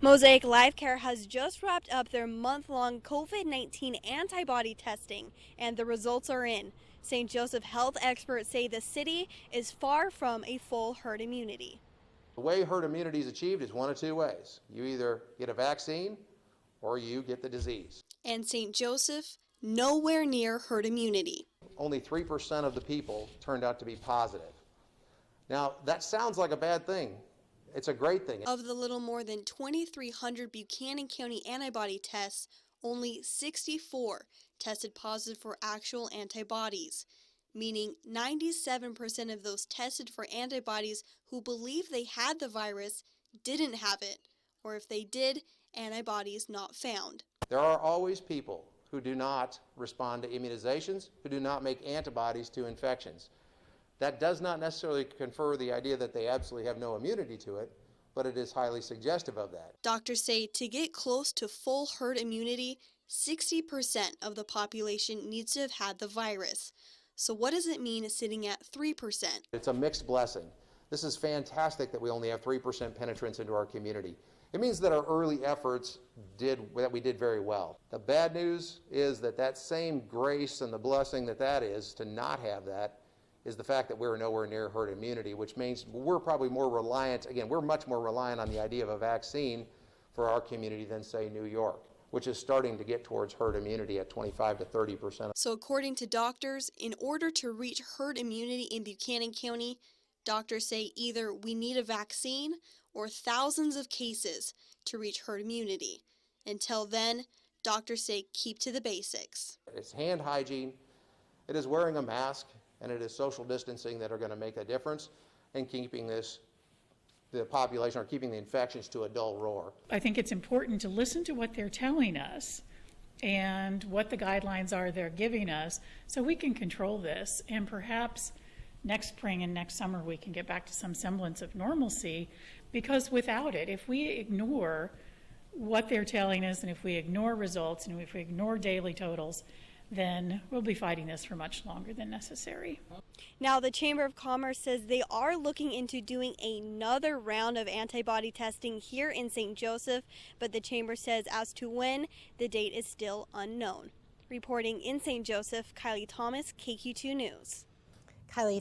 Mosaic Life Care has just wrapped up their month-long COVID-19 antibody testing, and the results are in. St. Joseph health experts say the city is far from a full herd immunity. The way herd immunity is achieved is one of two ways. You either get a vaccine or you get the disease. And St. Joseph, nowhere near herd immunity. Only 3% of the people turned out to be positive. Now, that sounds like a bad thing. It's a great thing. Of the little more than 2,300 Buchanan County antibody tests, only 64 tested positive for actual antibodies, meaning 97% of those tested for antibodies who believe they had the virus didn't have it, or if they did, antibodies not found. There are always people who do not respond to immunizations, who do not make antibodies to infections. That does not necessarily confer the idea that they absolutely have no immunity to it, but it is highly suggestive of that. Doctors say to get close to full herd immunity, 60% of the population needs to have had the virus. So what does it mean sitting at 3%? It's a mixed blessing. This is fantastic that we only have 3% penetrance into our community. It means that our early efforts that we did very well. The bad news is that same grace and the blessing that is to not have that is the fact that we're nowhere near herd immunity, which means we're probably more reliant, again, we're much more reliant on the idea of a vaccine for our community than, say, New York, which is starting to get towards herd immunity at 25 to 30%. So according to doctors, in order to reach herd immunity in Buchanan County, doctors say either we need a vaccine or thousands of cases to reach herd immunity. Until then, doctors say keep to the basics. It's hand hygiene, it is wearing a mask, and it is social distancing that are going to make a difference in keeping the population, or keeping the infections to a dull roar. I think it's important to listen to what they're telling us and what the guidelines are they're giving us so we can control this, and perhaps next spring and next summer we can get back to some semblance of normalcy, because without it, if we ignore what they're telling us and if we ignore results and if we ignore daily totals, then we'll be fighting this for much longer than necessary. Now, the Chamber of Commerce says they are looking into doing another round of antibody testing here in St. Joseph, but the Chamber says as to when, the date is still unknown. Reporting in St. Joseph, Kylie Thomas, KQ2 News. Kylie,